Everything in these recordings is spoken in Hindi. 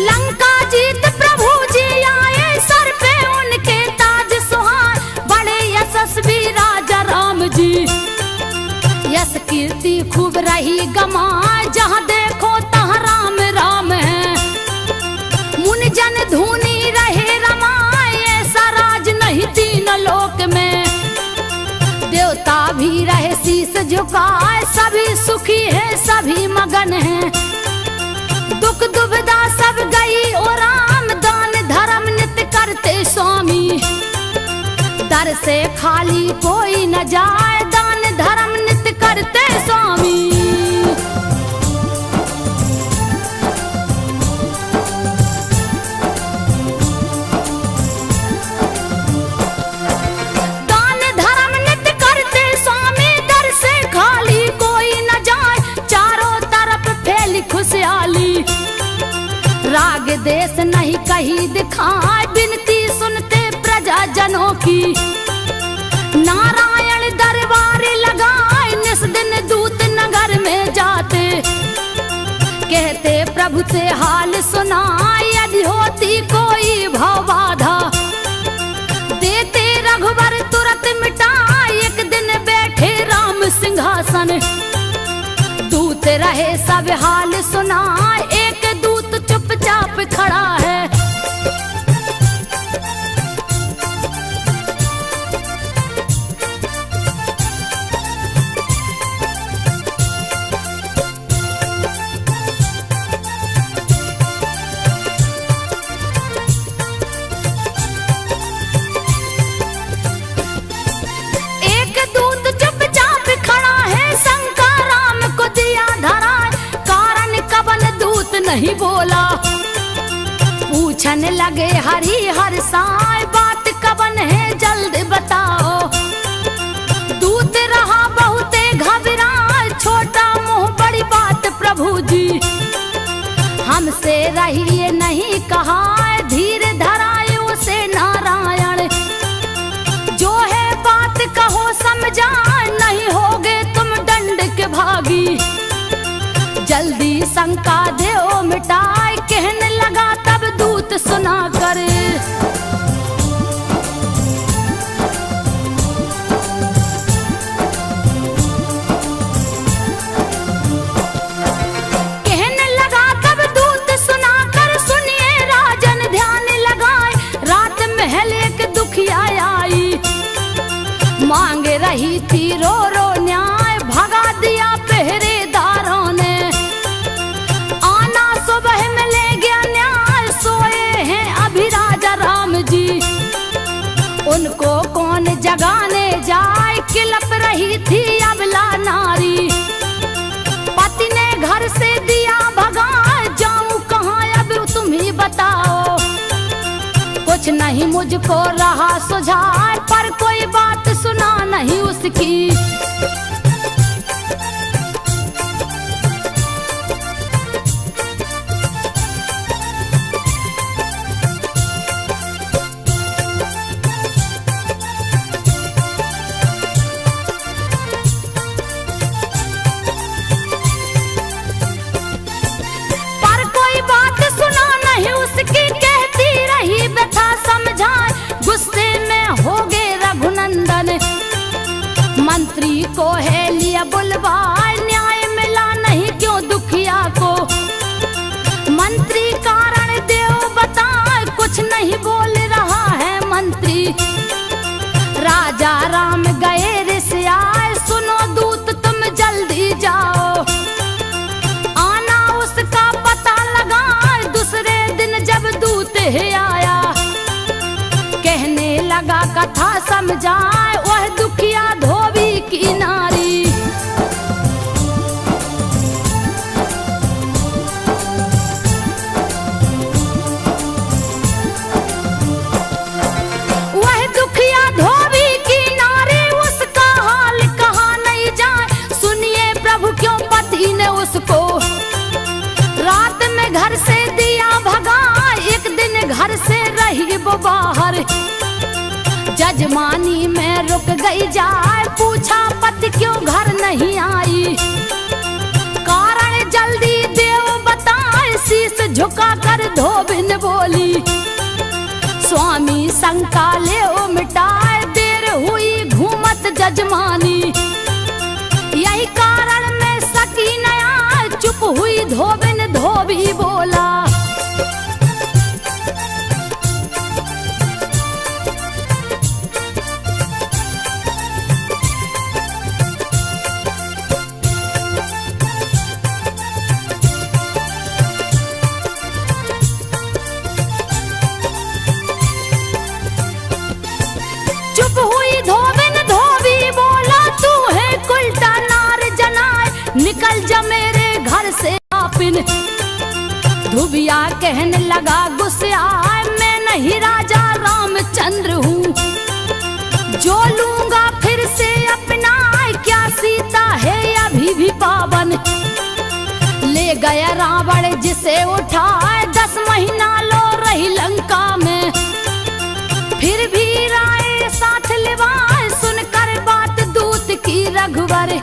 लंका जीत प्रभु जी आए, सर पे उनके ताज सुहाए, बड़े यशस्वी राजा राम जी। यश कीर्ति खूब रही गमाए, जहाँ देखो तहाँ राम राम है। मुनि जन धुनी रहे रमाए, ऐसा राज नहीं तीन लोक में। देवता भी रहे शीस झुकाए, सभी सुखी है सभी मगन है। दुख दुविधा सब गई और राम, दान धर्म नित्य करते स्वामी। दर से खाली कोई न जाए, दान धर्म नित्य करते स्वामी। दान धर्म नित्य करते स्वामी, दर से खाली कोई न जाए, चारों तरफ फैली खुशहाली। राग देश नहीं कहीं दिखाए, बिनती सुनते प्रजा जनों की। नारायण दरबार लगाए, निस दिन दूत नगर में जाते। कहते प्रभु से हाल सुनाए, यदि होती कोई भव बाधा। देते रघुबर तुरंत मिटाए, एक दिन बैठे राम सिंहासन। दूत रहे सब हाल सुनाए, एक दूत चुपचाप खड़ा है। एक दूत चुपचाप खड़ा है, शंका राम को दिया धरा। कारण कवन दूत नहीं बोला, पूछन लगे हरि हर साय, बात कवन है जल्द बताओ। दूत रहा बहुते घबराए, छोटा मुंह बड़ी बात प्रभु जी। हमसे रहिए नहीं कहा, धीर धराए उसे नारायण। जो है बात कहो समझाए, नहीं होगे तुम दंड के भागी। जल्दी शंका देओ मिटाए, कहने लगा तब दूत सुना कर। कहने लगा तब दूत सुना कर, सुनिए राजन ध्यान लगाए। रात महल एक दुखिया आई, मांग रही थी रो रो न्याय। भगा दिया पहरेदारों ने, सुबह में ले गया न्याय। सोए हैं अभी राजा राम जी, उनको कौन जगाने जाए। किलप रही थी अबला नारी, पति ने घर से दिया भगा। जाऊं कहाँ अब तुम ही बताओ, कुछ नहीं मुझको रहा सुझाव। पर कोई बात सुना नहीं उसकी, गुस्से में हो गए रघुनंदन। मंत्री को है लिया बुलवाए, न्याय मिला नहीं क्यों दुखिया को। मंत्री का कथा समझाए वह दुखिया धोबी की नारी। वह दुखिया धोबी की नारी, उसका हाल कहा नहीं जाए। सुनिए प्रभु क्यों पति ने उसको रात में घर से दिया भगा। एक दिन घर से रही वो बाहर, जजमानी में रुक गई जाए। पूछा पति क्यों घर नहीं आई, कारण जल्दी देव बताए। शीश झुका कर धोबिन बोली, स्वामी शंका ले मिटाए। देर हुई घूमत जजमानी, यही कारण में सकी नया। चुप हुई धोबिन, धोबी बोला, चुप हुई धोबिन, धोबी बोला, तू है उल्टा नार जनाए। निकल जा मेरे घर से आपिन। धुबिया कहने लगा गुस्से आए, मैं नहीं राजा रामचंद्र हूँ, जो लूंगा फिर से अपना। क्या सीता है अभी भी पावन, ले गया रावण जिसे उठाए। 10 महीना लो रही लंका में, फिर भी राय साथ लिवाए। सुनकर बात दूत की रघुवर,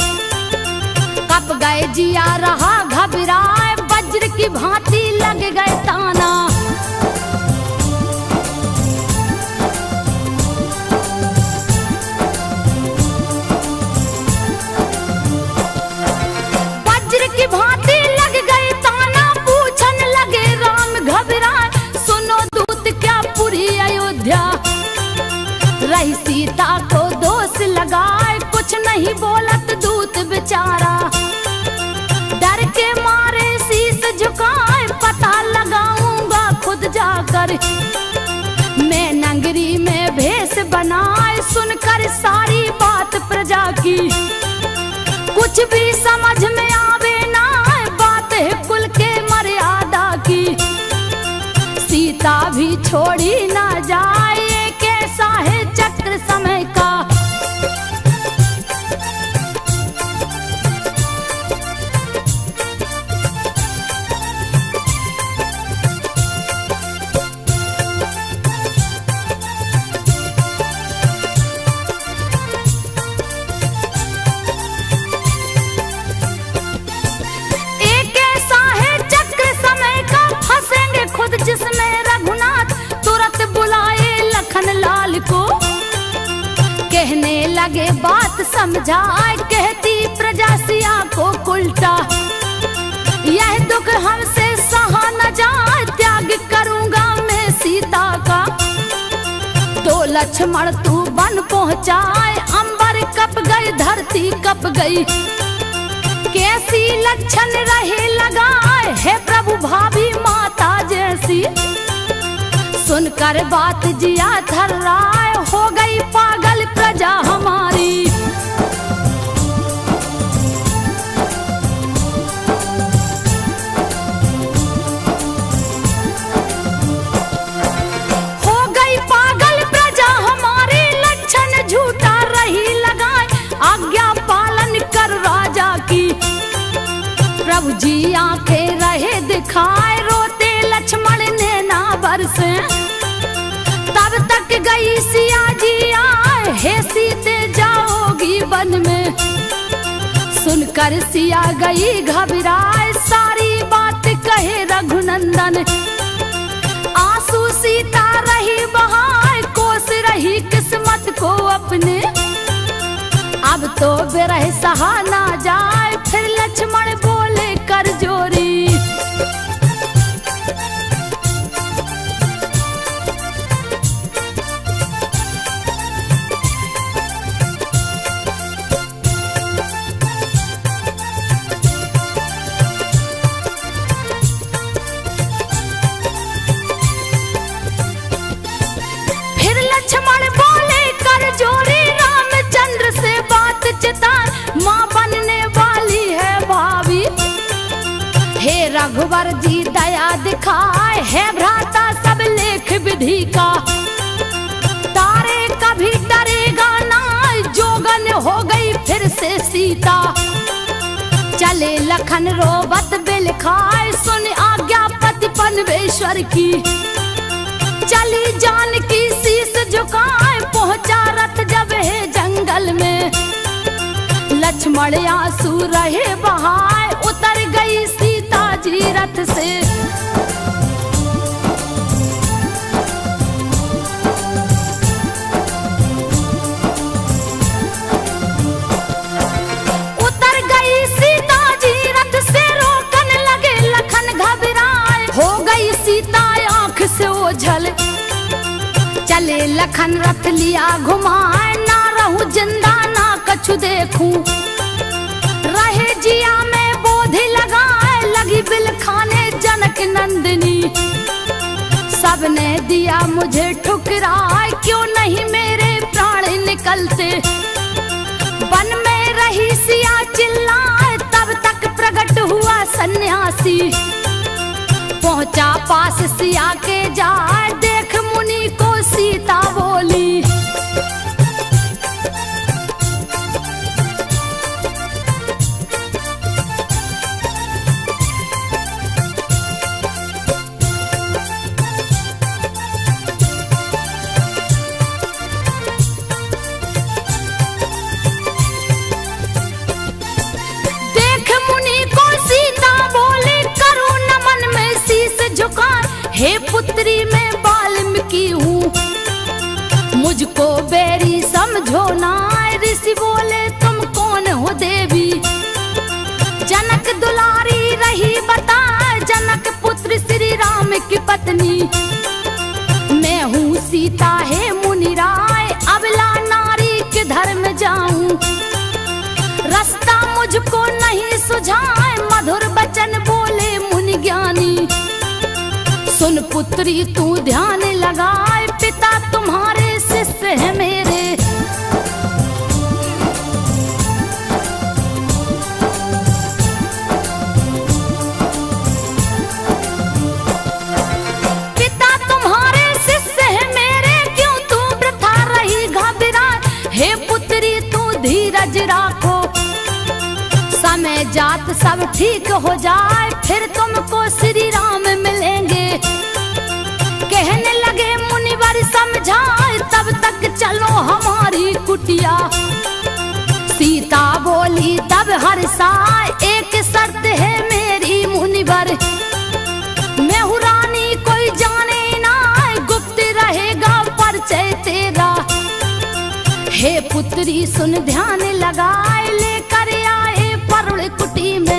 कप गए जिया रहा घबराए। वज्र की भांति लग गए ताना, वज्र की भांति लग गए ताना। पूछन लगे राम घबराए, सुनो दूत क्या पूरी अयोध्या रही सीता को दोष लगाए। कुछ नहीं बोलत दूत बेचारा, डर के मारे शीश झुकाए। पता लगाऊंगा खुद जाकर, मैं नगरी में भेष बनाए। सुनकर सारी बात प्रजा की, कुछ भी समझ में आवे ना। बात है कुल के मर्यादा की, सीता भी छोड़ी ना जाए। कैसा है चक्र समय का, एक ऐसा है चक्र समय का। फंसेंगे खुद जिसमें रघुनाथ, तुरंत बुलाए लखन लाल को। कहने लगे बात समझाए, कहती प्रजा सिया को उल्टा। यह दुख हमसे सहा न जाए, त्याग करूंगा मैं सीता का। तो लक्ष्मण तू बन पहुंचाए। अंबर कप गई, धरती कप गई, कैसी लक्षण रहे लगाए। है प्रभु भाभी माता जैसी, सुनकर बात जिया थर्राए। हो गई पागल प्रजा हमारी, हो गई पागल प्रजा हमारी। लक्षण झूठा रही लगाए, आज्ञा पालन कर राजा की। प्रभु जी आंखें रहे दिखाए, रोते लक्ष्मण ने ना बरसे। तब तक गई सिया जी आए, हे सीते जाओगी वन में। सुनकर सिया गई घबराए, सारी बात कहे रघुनंदन। आंसू सीता रही बहाए, कोस रही किस्मत को अपने। अब तो विरह सहा ना जाए, फिर लक्ष्मण बोले कर जोरी। फिर लक्ष्मण बोले वर जी दया दिखाए, है भ्राता सब लेख विधि का। तारे कभी डरेगा ना, जोगन हो गई फिर से सीता। चले लखन रोबत बिल खाए, सुन आज्ञा पति पनवेश्वर की। चली जानकी शीस झुकाए, पहुंचा रथ जब है जंगल में। लक्ष्मण आंसू रहे बहाए, उतर गई सीता जी रथ से। उतर गई सीता जी रथ से, रोकन लगे लखन घबराए। हो गई सीता आंख से ओझल, चले लखन रथ लिया घुमाए। ना रहूं जिंदा ना कछु देखूं, रहे जिया में बोधि लगाए। लगी बिल खाने जनक नंदिनी, सबने दिया मुझे ठुकराए। क्यों नहीं मेरे प्राण निकलते, वन में रही सिया चिल्लाए। तब तक प्रकट हुआ सन्यासी, पहुंचा पास सिया के जाए। देख मुनि को सीता बोली, देख मुनि को सीता बोली, करूं नमन में शीस झुका। हे पुत्री मैं वाल्मीकि हूँ, मुझको बैरी समझो ना। ऋषि बोले तुम कौन हो देवी, जनक दुलारी रही बता। जनक पुत्र श्री राम की पत्नी, मैं हूँ सीता है मुनि राय। अबला नारी के धर्म जाऊं, रास्ता मुझको नहीं सुझाए। मधुर बचन बोले मुनि ज्ञानी, सुन पुत्री तू ध्यान लगाए। पिता तुम्हारे शिष्य है मेरे, पिता तुम्हारे शिष्य है मेरे। क्यों तू वृथा रही घबराए, हे पुत्री तू धीरज राखो। समय जात सब ठीक हो जाए, फिर तुमको श्री राम मिलेंगे। कहने लगे मुनिवर समझाए, तब तक चलो हमारी कुटिया। सीता बोली तब हर्षाए, एक शर्त है मेरी मुनिवर। मैं हूँ रानी कोई जाने ना, गुप्त रहेगा परिचय तेरा। हे पुत्री सुन ध्यान लगाए, लेकर आए परुण कुटी में।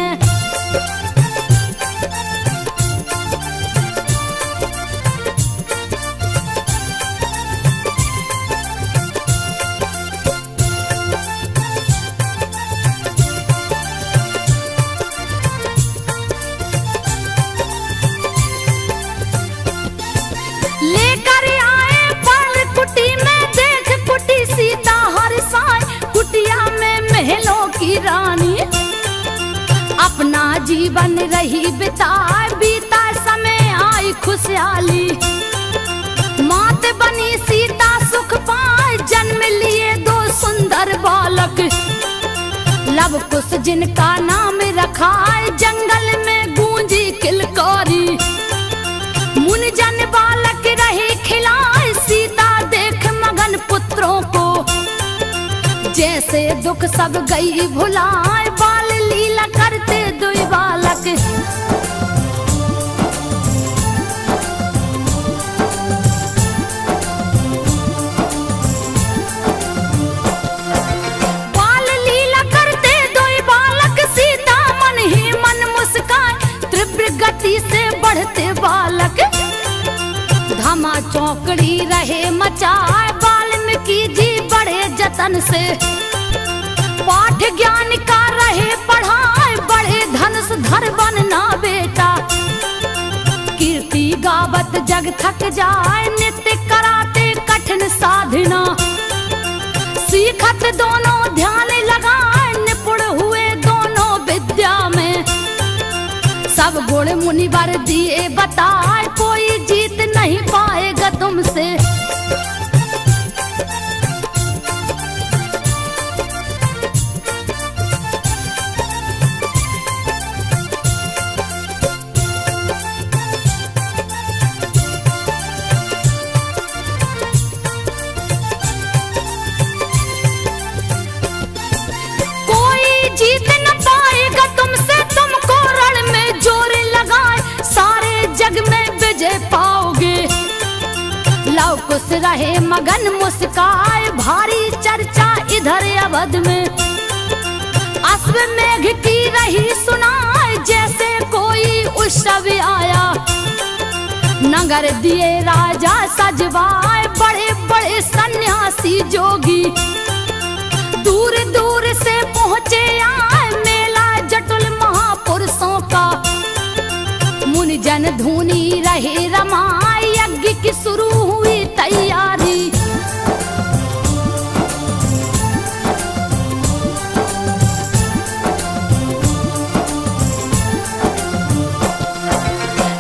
लेकर आए परुण कुटी में, देख कुटी सीता हर्षाए। कुटिया में महलों की रानी, अपना जीवन रही बिताए। बीता समय आई खुशहाली, मात बनी सीता सुख पाए। जन्म लिए दो सुंदर बालक, लव कुश जिनका नाम रखा। जंगल में गूंजी किलकारी, मुनि जन बालक रहे खिलाए। सीता देख मगन पुत्रों को, जैसे दुख सब गई भुलाए। बाल लीला करते दुई बालक, बाल लीला करते दुई बालक। सीता मन ही मन मुस्काए, तीव्र गति से बढ़ते बालक। धामा चौकड़ी रहे मचाए, वाल्मीकि जी बड़े जतन से। पाठ ज्ञान का रहे पढ़ाए, बड़े धनुष धर बनना बेटा। कीर्ति गावत जग थक जाए, नित्य कराते कठिन साधना। सीखत दोनों ध्यान लगाए, निपुण हुए दोनों विद्या में। सब गुण मुनिवर दिए बताए, कोई जीत नहीं पाएगा तुमसे। कोई जीत न पाएगा तुमसे, तुमको रण में जोर लगाए, सारे जग में विजय पाओगे। लव कुश रहे मगन मुस्काए, भारी चर्चा इधर अवध में। अश्वमेघ की रही सुनाए, जैसे कोई उत्सव आया। नगर दिए राजा सजवाए, बड़े बड़े सन्यासी जोगी। दूर दूर से पहुँचे आए, मेला जटुल महापुरुषों का। मुनि जन धुनी रहे रमाए, यज्ञ की शुरू हुई तैयारी।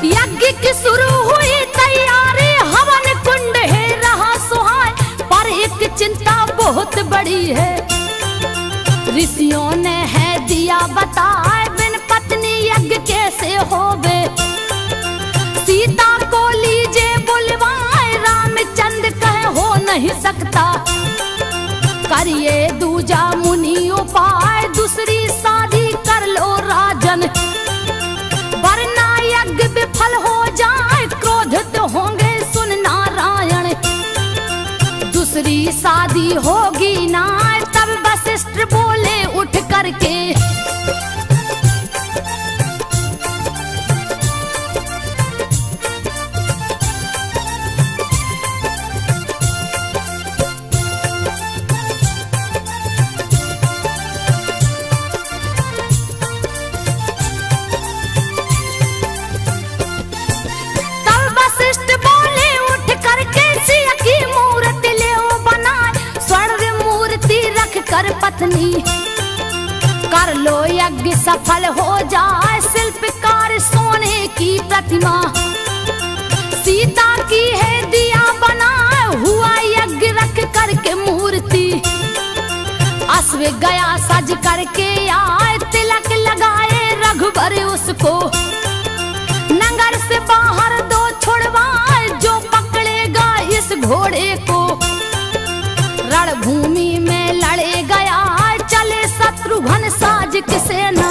यज्ञ की शुरू हुई तैयारी, हवन कुंड है रहा सुहाए। पर एक चिंता बहुत बड़ी है, ऋषियों ने है दिया बताए, बिन पत्नी यज्ञ कैसे होवे। सीता को लीजे बुलवाए, रामचंद्र कहे हो नहीं सकता। करिए दूजा मुनि उपाय, दूसरी शादी कर लो राजन। वरना यज्ञ विफल हो जाए, क्रोधित होंगे सुन नारायण। दूसरी शादी होगी ना, तब वशिष्ठ बोले उठ करके। तब वशिष्ठ बोले उठ करके, सिया की मूर्ति ले बनाए, स्वर्ण मूर्ति रख कर पत्नी। कर लो यज्ञ सफल हो जाए, शिल्पकार सोने की प्रतिमा। सीता की है दिया बनाए, हुआ यज्ञ रख करके मूर्ति। अश्व गया सज करके आए, तिलक लगाए रघुबर उसको। नगर से बाहर दो छुड़वाए, जो पकड़ेगा इस घोड़े को। रणभूमि में लड़े गया, चले शत्रुघ्न साज की सेना।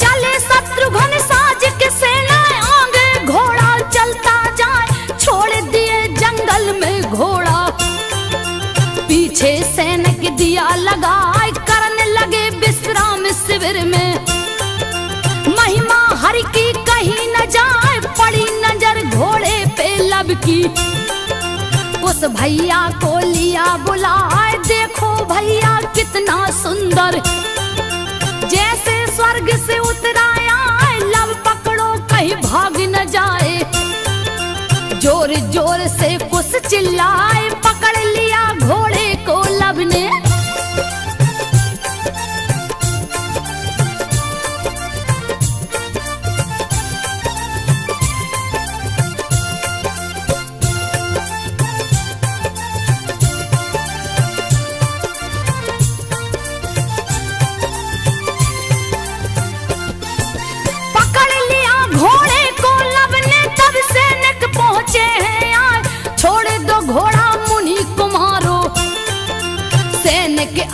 चले शत्रुघ्न साज की सेना, आगे घोड़ा चलता जाए, छोड़ दिए जंगल में घोड़ा। पीछे सैनिक दिया लगाए, करने लगे विश्राम शिविर में। महिमा हरि की कहीं न जाए, पड़ी नजर घोड़े पे लब की। उस भैया को लिया बुलाए, देखो भैया कितना सुंदर। जैसे स्वर्ग से उतराया, लब पकड़ो कहीं भाग न जाए। जोर जोर से कुछ चिल्लाए, पकड़ लिया घोड़े को लब ने।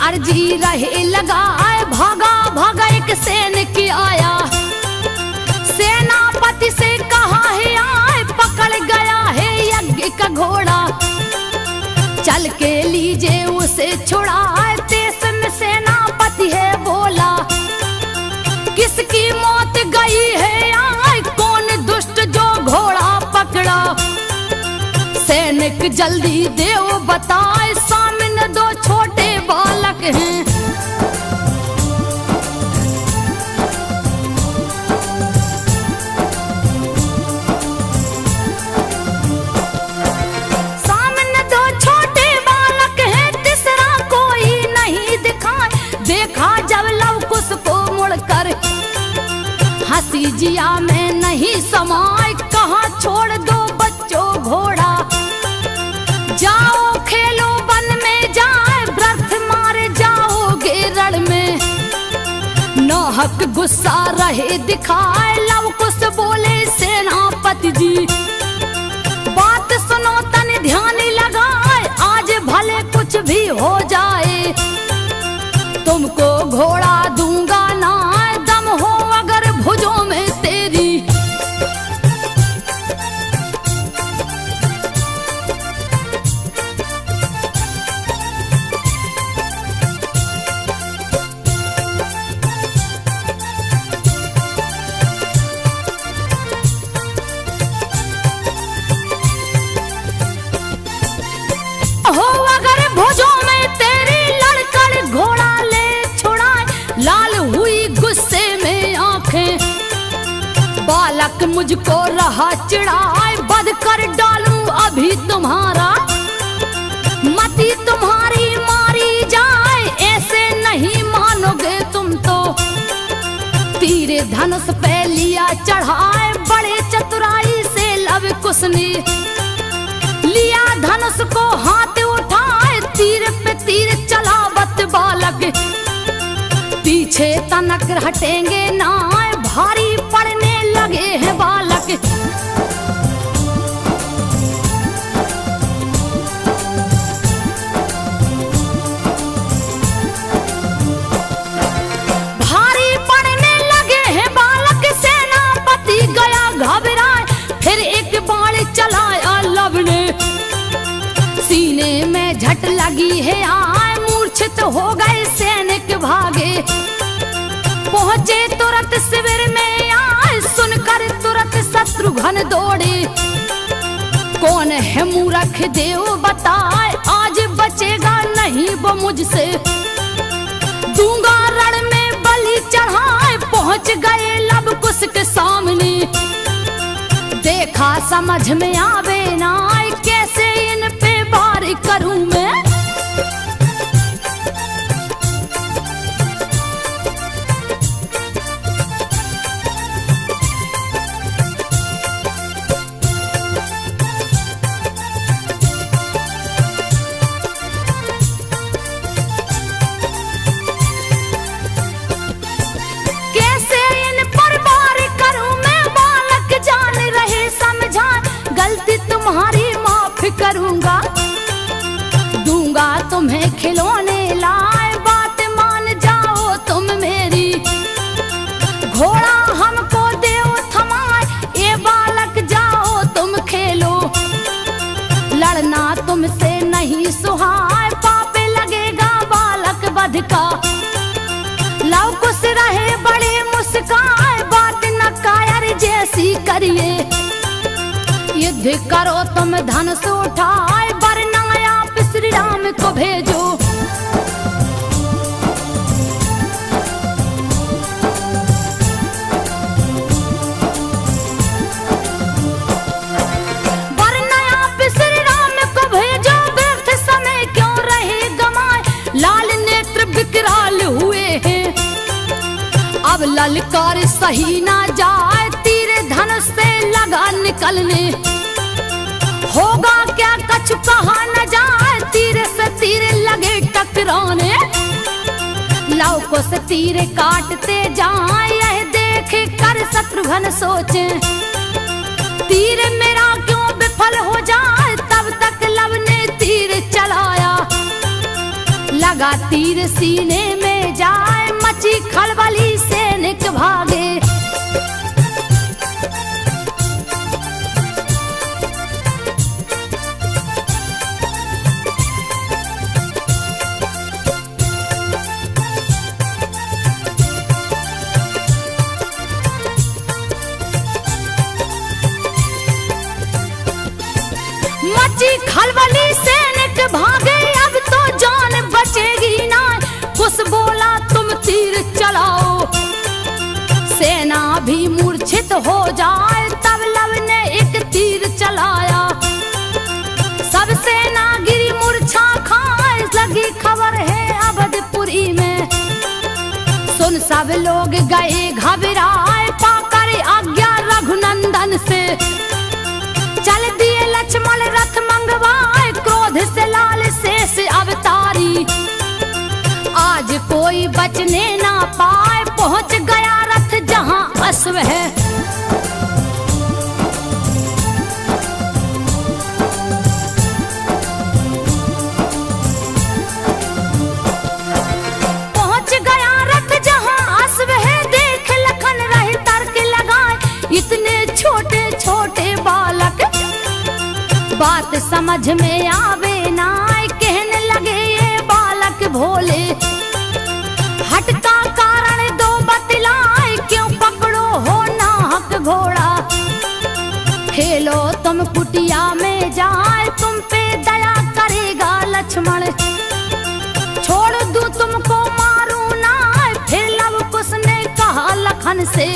अर्जी रहे लगाए, भागा भागा एक सैनिक आया। सेनापति से कहा है आए, पकड़ गया है यज्ञ का घोड़ा। चल के लीजिए उसे छुड़ाए, देश में सेनापति है बोला। किसकी मौत गई है आए, कौन दुष्ट जो घोड़ा पकड़ा। सैनिक जल्दी देव बताए, सामने दो छोटे बालक हैं। सामने गुस्सा रहे दिखाए, लव कुश बोले सेनापति जी। बात सुनो तन ध्यान लगाए, आज भले कुछ भी हो जाए, तुमको घोड़ा दूंगा ना, दम हो अगर भुजों में तेरी। हो अगर भुजों में तेरी, लड़कर घोड़ा ले छुड़ाए, लाल हुई गुस्से में आंखें, बालक मुझको रहा चिढ़ाए, बद कर डालूं अभी तुम्हारा, मती तुम्हारी मारी जाए, ऐसे नहीं मानोगे तुम तो। तीरे धनुष पे लिया चढ़ाए, बड़े चतुराई से लव कुश ने, लिया धनुष को हाथ उठाए, तीर पे तीर चलावत बालक, पीछे तनक हटेंगे ना, भारी पड़ने लगे हैं बालक। भारी पड़ने लगे हैं बालक, सेनापति गया घबराए, फिर एक बाण चलाया लव ने, सीने में झट लगी है आए, मूर्छित हो गए सैनिक भागे, पहुंचे तुरंत शिविर में आए, सुनकर तुरंत शत्रुघ्न दौड़े, कौन है मूर्ख देव बताए, आज बचेगा नहीं वो मुझसे, दूंगा रण में बलि चढ़ाए। पहुंच गए लव कुश के सामने, देखा समझ में आवे ना, कैसे इन पे वार करूं मैं। कैसे इन पर वार करूं मैं, बालक जान रहे समझा, गलती तुम्हारी माफ करूंगा, दूंगा तुम्हें खिलौने लाए, बात मान जाओ तुम मेरी, घोड़ा हमको देओ थमाए, ये बालक जाओ तुम खेलो, लड़ना तुमसे नहीं सुहाए, पाप लगेगा बालक वध का। लव कुश रहे बड़े मुस्काए, बात न कायर जैसी करिए, युद्ध करो तुम धनुष उठाए, वरना आप श्री राम को भेजो। वरना आप श्री राम को भेजो, व्यर्थ समय क्यों रहे गमाए, लाल नेत्र विकराल हुए हैं, अब ललकार सही ना जाए, तीर धनुष से लगा निकलने, होगा क्या कछु कहा न जाए, तीर से तीर लगे टकराने, लव कुश तीर काटते जाए, यह देख कर शत्रुघ्न सोचे, तीर मेरा क्यों विफल हो जाए, तब तक लव ने तीर चलाया, लगा तीर सीने में जाए, मची खलबली सैनिक भागे। मची खलबली सैनिक भागे, अब तो जान बचेगी ना, कुश बोला तुम तीर चलाओ, सेना भी मूर्छित हो जाए, तब लव ने एक तीर चलाया, सब सेना गिरी मूर्छा खाए, लगी खबर है अवधपुरी में, सुन सब लोग गए घबराए, पाकर आज्ञा रघुनंदन से, चल दिए लक्ष्मण रथ मंगवाए, क्रोध से लाल शेष अवतारी, आज कोई बचने ना पाए, पहुंच गया रथ अश्व है। पहुंच गया रथ जहां अश्व है, देख लखन रहे तर्क लगाए इतने छोटे छोटे बालक। बात समझ में आवे ना, कहने लगे ये बालक भोले। हट का कारण दो बतलाए, क्यों पकड़ो हो नाहक घोड़ा। खेलो तुम कुटिया में जाए, तुम पे दया करेगा लक्ष्मण। छोड़ दूं तुमको मारू ना, फिर लव कुश ने कहा लखन से।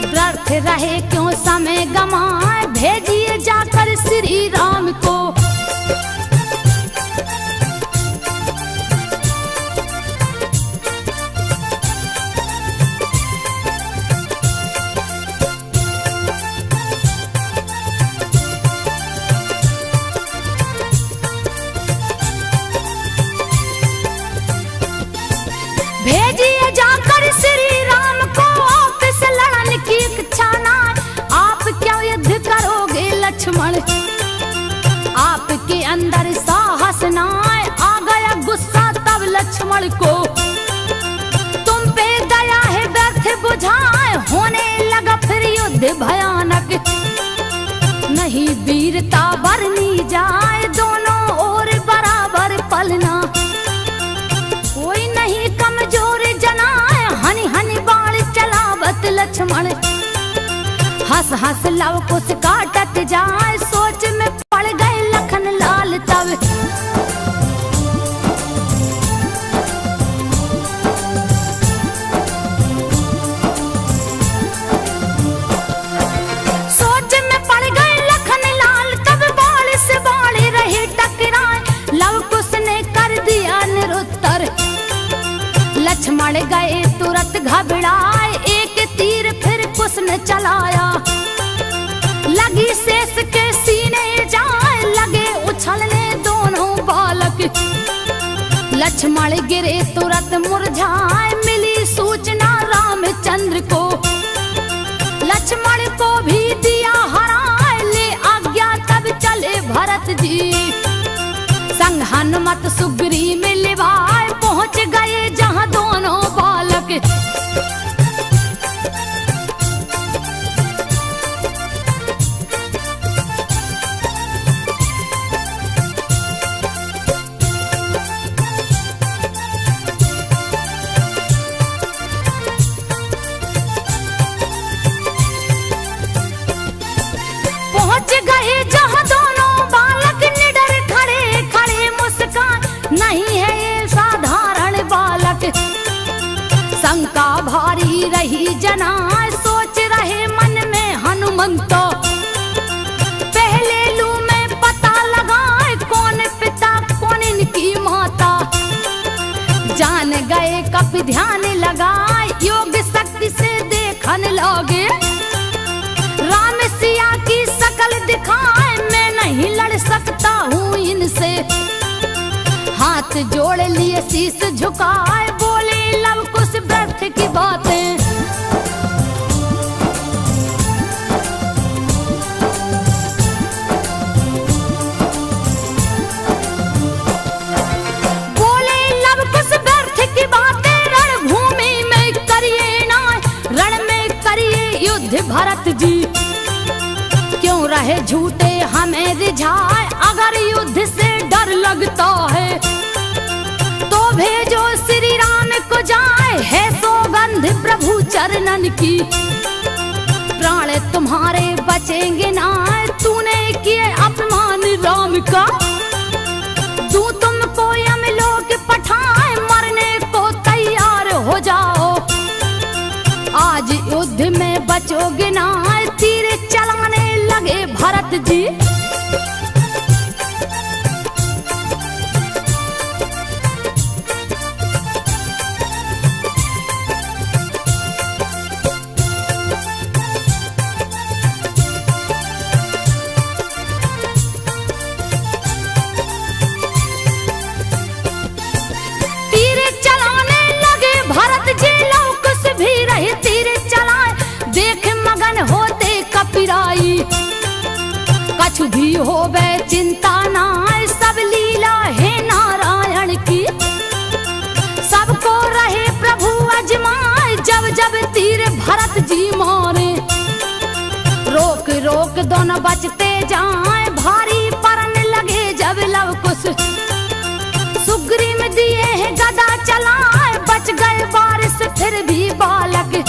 व्यर्थ रहे क्यों समय गमाए, भेजिए जाकर श्री राम को। भेजिए जाकर श्री राम को, ऑफिस लड़न की इच्छा ना। आप क्या युद्ध करोगे लक्ष्मण, आपके अंदर साहस ना। आ गया गुस्सा तब लक्ष्मण को, तुम पे दया है व्यर्थ बुझाए। होने लगा फिर युद्ध भयानक, नहीं वीरता बरनी जाए। दोनों ओर बराबर पलना, कोई नहीं कमजोर जनाए। हनी हनी बाण चलावत लक्ष्मण, हंस हंस लव कुश काटत जाए। सोच में पड़ गए लखन लाल तब, सोच में पड़ गए लखन लाल तब। बाण से बाण रहे टकराए, लव कुश ने कर दिया निरुत्तर। लक्ष्मण गए तुरंत घबराए, एक तीर फिर कुश ने चलाया। लगी शेष के सीने जाए, लगे उछलने दोनों बालक। लक्ष्मण गिरे तुरंत मुरझाए, मिली सूचना रामचंद्र को। लक्ष्मण को भी दिया हराए, ले आज्ञा तब चले भरत जी। संग हनुमत सुग्री मिलवाए, पहुंच गए जहां दोनों बालक। पहुंच गए जहां दोनों बालक, निडर खड़े खड़े मुस्कान। नहीं है ये साधारण बालक, शंका भारी रही जना। सोच रहे मन में हनुमंतो, पहले लू में पता लगाए कौन पिता कौन इनकी माता। जान गए कब ध्यान लगाए, योग शक्ति से देखने लगे। राम सिया की शकल दिखाए, मैं नहीं लड़ सकता हूँ इनसे। हाथ जोड़ लिए शीश झुकाए, बोले लव कुश व्यर्थ की बातें। बोले लव कुश व्यर्थ की बातें, रणभूमि में करिए ना, रण में करिए युद्ध भरत जी। क्यों रहे झूठे हमें रिझाए, अगर युद्ध से डर लगता है तो भेजो श्री राम को जाए। है सौगंध प्रभु चरणन की, प्राण तुम्हारे बचेंगे ना। तूने किए अपमान राम का, तू तुमको यमलोक पठाए। मरने को तैयार हो जाओ, आज युद्ध में बचोगे ना। तीर चलाने लगे भरत जी। तीर चलाने लगे भरत जी, लव कुश भी रहे तीर चलाए। कछु भी होवे चिंता ना, सब लीला है नारायण की। सबको रहे प्रभु अजमाए, जब जब तीर भरत जी मारे। रोक रोक दोनों बचते जाए, भारी परन लगे जब लव कुश। सुग्रीव दिए हैं गदा चलाए, बच गए बारिश फिर भी बालक।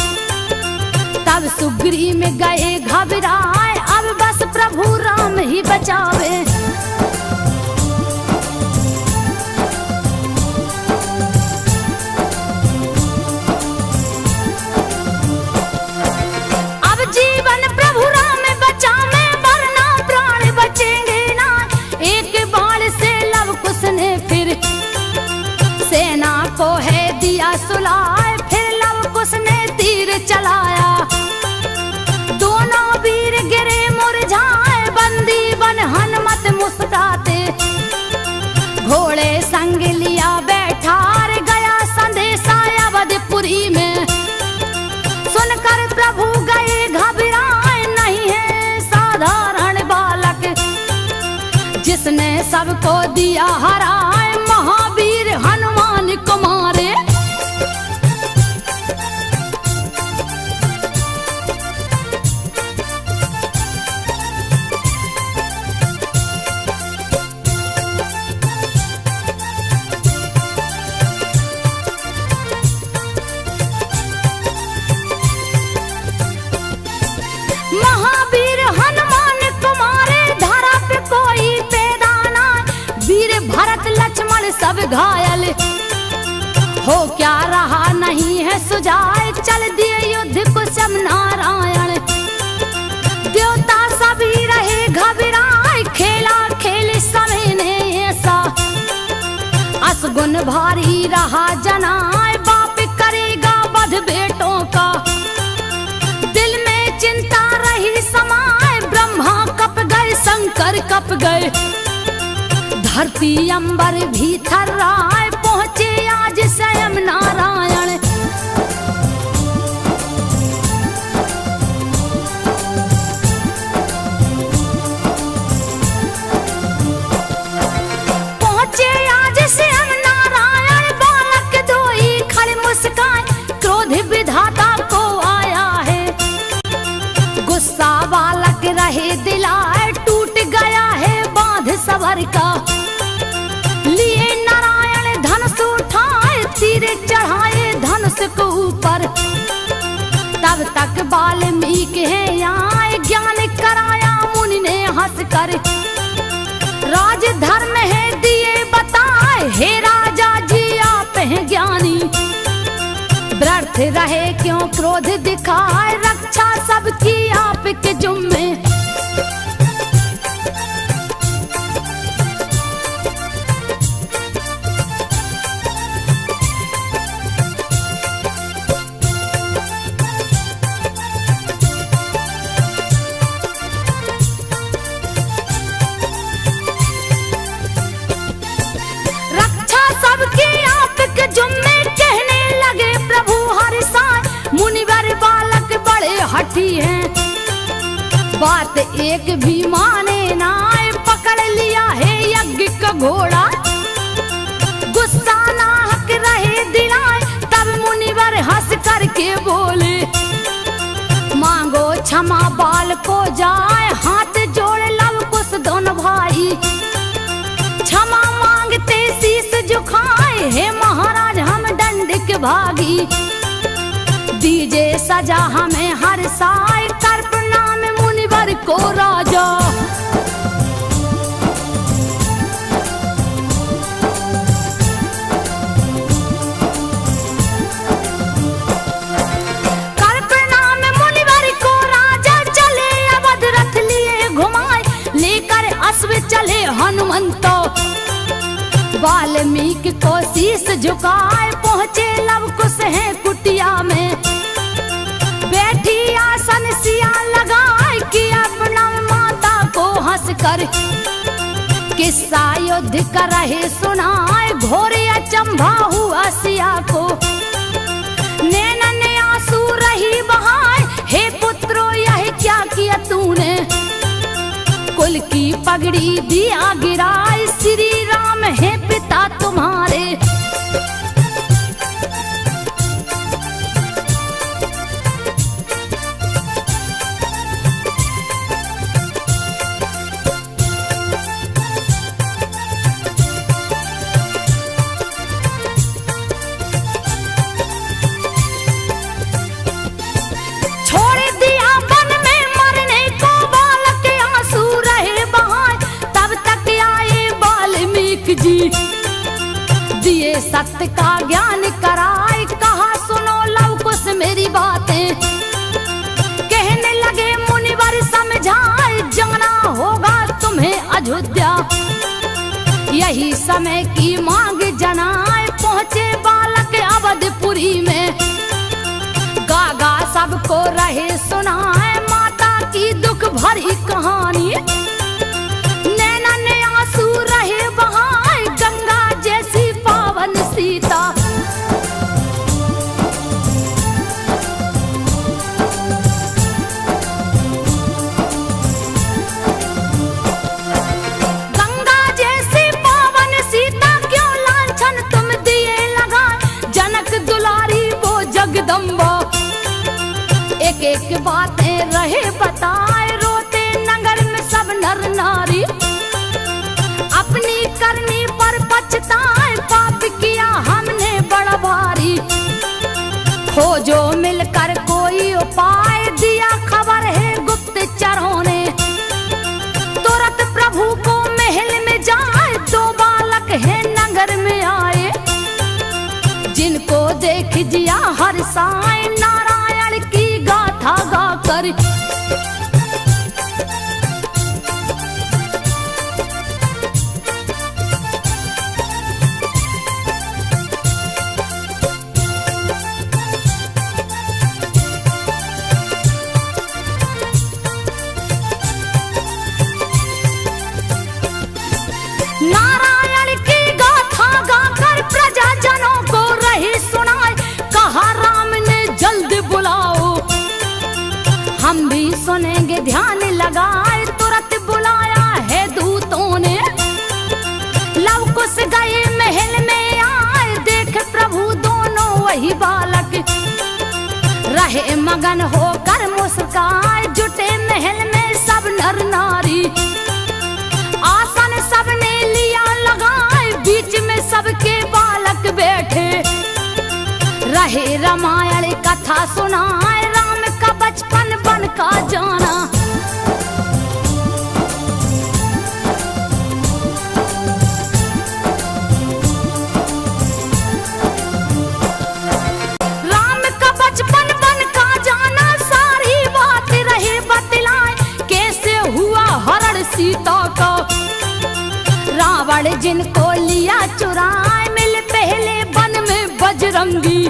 तब सुग्रीव गए घबराए, अब बस प्रभु राम ही बचावे। अब जीवन प्रभु राम बचावे, वरना प्राण बचेंगे ना। एक बाण से लव कुश ने फिर सेना को है दिया सुलाए, फिर लव कुश ने तीर चलाया। दोनों वीर गिरे मुरझाए, बंदी बन हनुमत मुस्कुराते। घोड़े संग लिया बैठार, गया संदेशा अवधपुरी में। सुनकर प्रभु गए घबराए, नहीं है साधारण बालक। जिसने सबको दिया हराए, महावीर हनुमान को मारे। महावीर हनुमान को मारे, धरा पे कोई पैदा ना। वीर भरत लक्ष्मण सब घायल, हो क्या रहा नहीं है सुझाए। चल दिए युद्ध कुशम नारायण, देवता सभी रहे घबराए। खेला खेल समय ने ऐसा, असगुन भारी रहा जनाए। बाप करेगा वध बेटों का, दिल में चिंता रही समाए। ब्रह्मा कप गए, शंकर कप गए, धरती अंबर भी थर्राए। पहुंचे आज स्वयं नारायण। पहुंचे आज स्वयं नारायण, बालक धोई खड़े मुस्कान। क्रोध विधाता को आया है, गुस्सा बालक रहे दिलाए। टूट गया है बांध सबर का, लिए नारायण धनुष उठाए। तीर चढ़ाए धनुष को ऊपर, तब तक वाल्मीकि है आए। ज्ञान कराया मुनि ने हंस कर, राज धर्म है दिए बताए। हे राजा जी आप हैं ज्ञानी, व्यर्थ रहे क्यों क्रोध दिखाए। रक्षा सबकी आपके जुम्मे, रक्षा सबकी आपके जुम्मे। कहने लगे प्रभु हर साय, मुनिवर बालक बड़े हठी हैं। बात एक भी माने ना, पकड़ लिया है यज्ञ का घोड़ा। गुस्सा नाहक रहे दिलाए, तब मुनिवर हंस करके बोले। मांगो क्षमा बाल को जाए, हाथ जोड़ लव कुश दोनों भाई। क्षमा मांगते शीस झुकाए, हे महाराज हम दंड के भागी। दीजे सजा हमें हर साय, कर प्रणाम मुनिवर को राजा। कर प्रणाम मुनिवर को राजा, चले अवध रथ लिए घुमाए। लेकर अश्व चले हनुमंतो, वाल्मीकि को शीस झुकाए। पहुंचे लव कुश है कुटिया में, बैठी आसन सिया लगाए। किया प्रणाम माता को हंस कर, किस्सा युद्ध कर रहे सुनाए। घोरे अचंभा हुआ सिया को, नैनन आंसू रही बहाए। हे पुत्रो यह क्या किया तूने, कुल की पगड़ी दिया गिराए, श्री राम है पिता तुम्हारे। दिए सत्य का ज्ञान कराए, कहा सुनो लव कुश मेरी बातें। कहने लगे मुनिवर समझाए, जाना होगा तुम्हें अयोध्या। यही समय की मांग जनाए, पहुंचे बालक अवधपुरी में। गागा सबको रहे सुनाए, माता की दुख भरी कहानी। नैना ने आंसू रहे बहाए, गंगा जैसी पावन सीता। गंगा जैसी पावन सीता क्यों लांछन तुम दिए लगा, जनक दुलारी वो जगदम्बा। एक एक बातें रहे बताए, रोते नगर में सब नर नारी। अपनी करनी पर पछताए, पाप किया हमने बड़ा भारी। खोजो मिलकर कोई उपाय, दिया खबर है गुप्तचरों ने। तुरंत प्रभु को महल में जाए, दो बालक है नगर में आए। जिनको देख जिया हर्षाए, नारायण की गाथा गाकर। नारायण की गाथा गाकर प्रजाजनों को रही सुनाए, कहा राम ने जल्द बुलाओ। हम भी सुनेंगे ध्यान लगाए, तुरंत बुलाया है दूतों ने। लव कुश गए महल में आए, देख प्रभु दोनों वही बालक। रहे मगन होकर मुस्काए, जुटे महल में सब नर नारी। आसन सबने लिया लगाए, बीच में सबके बालक बैठे। रहे रामायण कथा सुनाए, राम का बचपन बन का जाना। राम का बचपन बन का जाना, सारी बात रहे बतलाए। कैसे हुआ हरण सीता का, रावण जिनको लिया चुराए। मिल पहले वन में बजरंगी,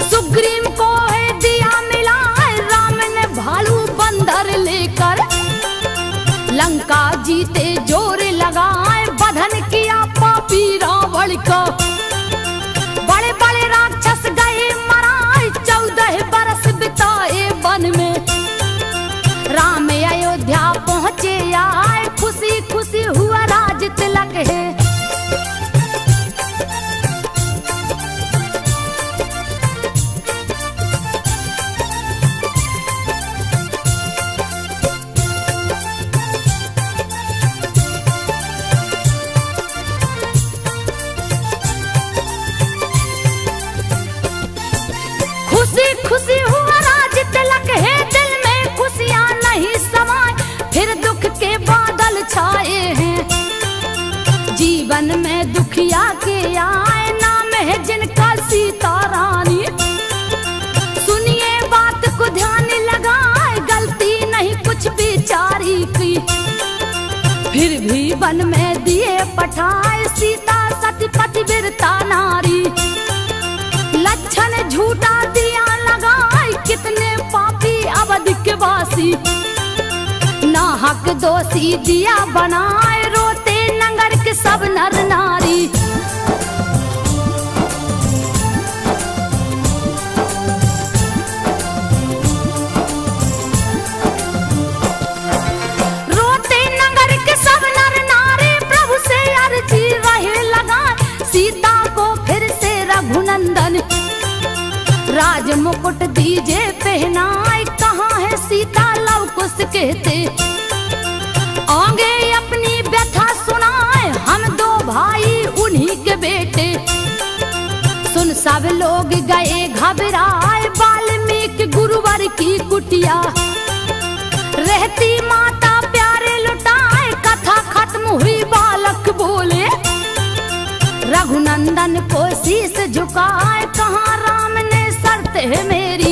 सुग्रीव को है दिया मिलाए। राम ने भालू बंदर लेकर, लंका जीते जोर लगाए। बधन किया पापी रावण का, बड़े बड़े राक्षस गए मराए। 14 बरस बिताए वन में, राम अयोध्या पहुँचे आए। खुशी खुशी हुआ राज तिलक है। खुशी खुशी हुआ राज तिलक है, दिल में खुशियाँ नहीं समाए। फिर दुख के बादल छाए हैं, जीवन में दुखिया के आए। नाम है जिनका सीता रानी। सुनिए बात को ध्यान लगाए, गलती नहीं कुछ बेचारी की। फिर भी वन में दिए पठाए, सीता सती पतिव्रता नारी। लक्षण झूठा दिया लगाए, कितने पापी अवध के वासी। नाहक दोषी दिया बनाए, रोते नगर के सब नर नारी। रोते नगर राज मुकुट दीजे पहनाए, कहाँ है सीता लव कुश कहते। आगे अपनी व्यथा सुनाए, हम दो भाई उन्हीं के बेटे। सुन सब लोग गए घबराए, वाल्मीकि गुरुवर की कुटिया। रहती माता प्यारे लुटाए, कथा खत्म हुई बालक बोले। रघुनंदन को शीश झुकाए, कहाँ राम ने शर्त है मेरी।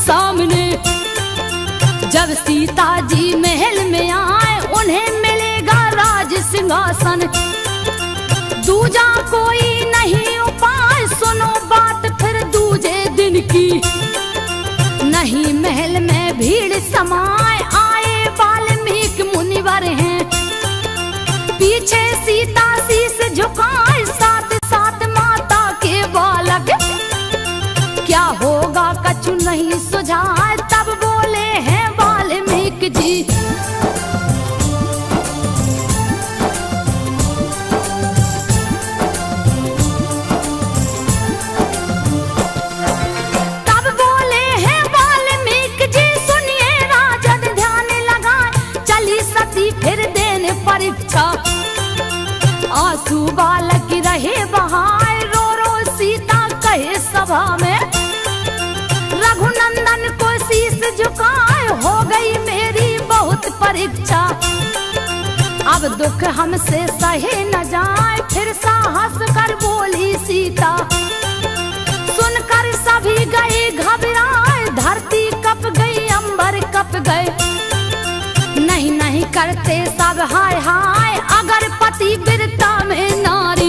सामने जब सीता जी महल में आए, उन्हें मिलेगा राज सिंहासन। दूजा कोई नहीं उपाय, सुनो बात फिर दूजे दिन की। नहीं महल में भीड़ समाए, आए वाल्मीकि मुनिवर हैं। पीछे सीता शीश झुकाए, साथ साथ माता के बालक। क्या होगा कछु नहीं सुझाए, तब बोले हैं वाल्मीकि जी। तब बोले हैं वाल्मीकि जी, सुनिए राजन ध्यान लगाए। चली सती फिर देने परीक्षा, आंसू बालक रहे बहाए। रो रो सीता कहे सभा में, रघुनंदन को शीश झुकाए, हो गई मेरी बहुत परीक्षा। अब दुख हमसे सहे न जाए, फिर साहस कर बोली सीता। सुनकर सभी गए घबराए, धरती कप गई अंबर कप गए। नहीं नहीं करते सब हाय हाय, अगर पति वीरता में नारी।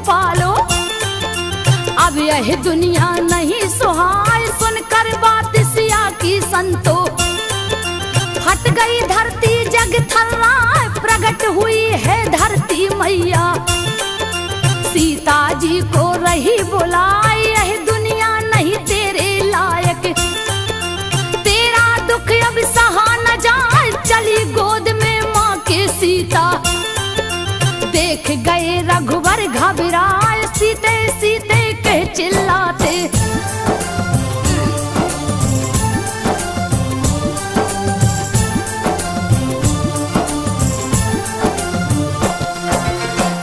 पालो अब यह दुनिया नहीं सुहाए, सुनकर बात सिया की संतो। फट गई धरती जग थर्राए, प्रकट हुई है धरती मैया। सीता जी को रही बुलाए, यह दुनिया नहीं तेरे लायक। तेरा दुख अब सहा न जाए, चली गोद में माँ के सीता। देख गए रघुवर घबराए, सीते सीते कह चिल्लाते।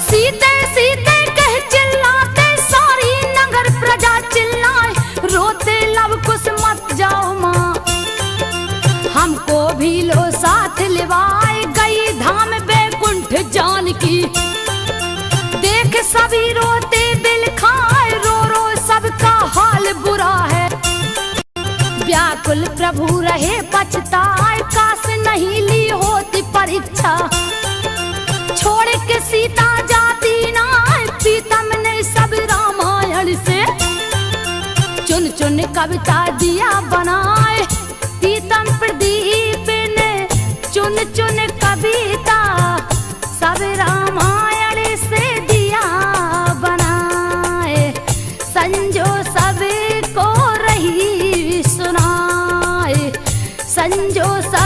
सीते सीते कह चिल्लाते, सारी नगर प्रजा चिल्लाए। रोते लव कुश मत जाओ माँ, हमको भी लो साथ लिवाए। गई धाम बैकुंठ जानकी, देख सभी रोते दिल खाए। रो रो सबका हाल बुरा है, व्याकुल प्रभु रहे पछताए। काश नहीं ली होती परीक्षा, छोड़ के सीता जाती ना। प्रीतम ने सब रामायण से चुन चुन कविता दिया बनाए। प्रीतम प्रदीप ने चुन चुन कविता सब रामायण से दिया बनाए। संजो सबको रही सुनाए, संजो सब